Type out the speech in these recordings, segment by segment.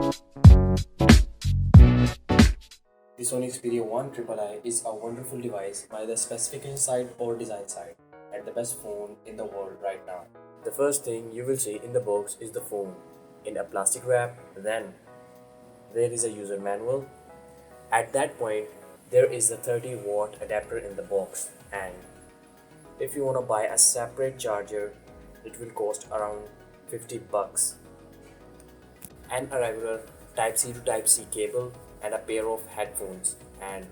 The Sony Xperia 1iii is a wonderful device by the specification side or design side, and the best phone in the world right now. The first thing you will see in the box is the phone in a plastic wrap. Then there is a user manual. At that point, there is a 30-watt adapter in the box, and if you want to buy a separate charger, it will cost around 50 bucks. And a regular Type C to Type C cable and a pair of headphones, and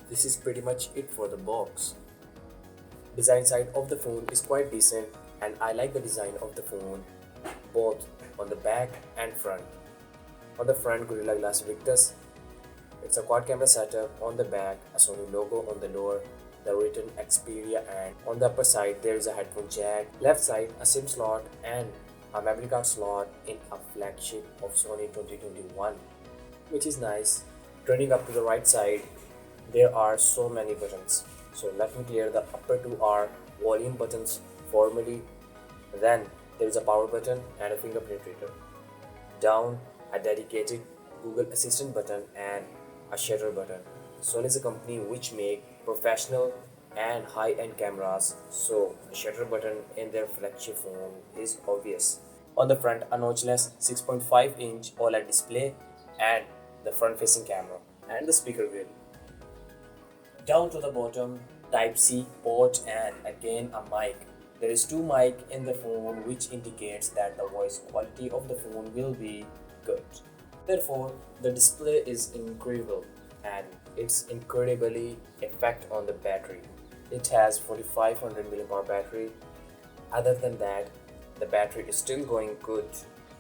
this is pretty much it for the box. Design side of the phone is quite decent, and I like the design of the phone both on the back and front. On the front, Gorilla Glass Victus. It's a quad camera setup. On the back, a Sony logo. On the lower, the written Xperia, and on the upper side there is a headphone jack. Left side, a SIM slot and a memory card slot in a flagship of Sony 2021, which is nice. Turning up to the right side, there are so many buttons. So let me clear. The upper two are volume buttons formally. Then there is a power button and a fingerprint reader. Down, a dedicated Google Assistant button and a shutter button. Sony is a company which make professional and high-end cameras, so the shutter button in their flagship phone is obvious. On the front, a notchless 6.5-inch OLED display and the front-facing camera and the speaker grill. Down to the bottom, Type-C port and again a mic. There is two mic in the phone, which indicates that the voice quality of the phone will be good. Therefore, the display is incredible and it's incredibly effect on the battery. It has 4500 mAh battery. Other than that, the battery is still going good.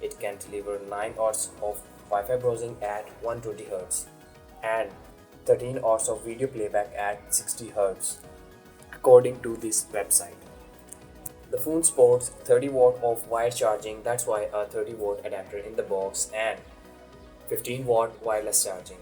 It can deliver 9 hours of Wi-Fi browsing at 120 Hz and 13 hours of video playback at 60 Hz, according to this website. The phone sports 30 watt of wire charging, that's why a 30 watt adapter in the box, and 15 watt wireless charging.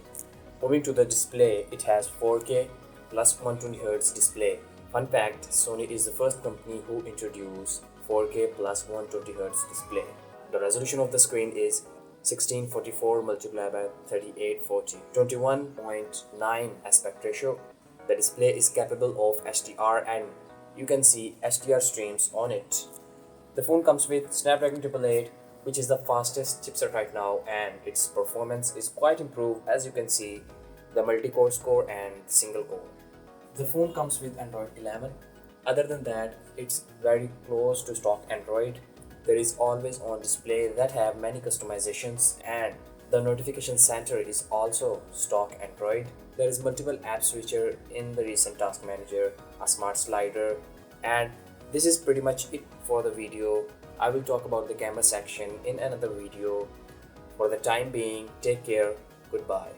Moving to the display, it has 4K plus 120 Hz display. Fun fact, Sony is the first company who introduced 4K plus 120 Hz display. The resolution of the screen is 1644 multiplied by 3840, 21.9 aspect ratio. The display is capable of HDR and you can see HDR streams on it. The phone comes with Snapdragon 888, which is the fastest chipset right now, and its performance is quite improved, as you can see the multi-core score and single core. The phone comes with Android 11. Other than that, it's very close to stock Android. There is always on display that have many customizations, and the notification center is also stock Android. There is multiple app switcher in the recent task manager, a smart slider, and this is pretty much it for the video. I will talk about the camera section in another video. For the time being, take care, goodbye.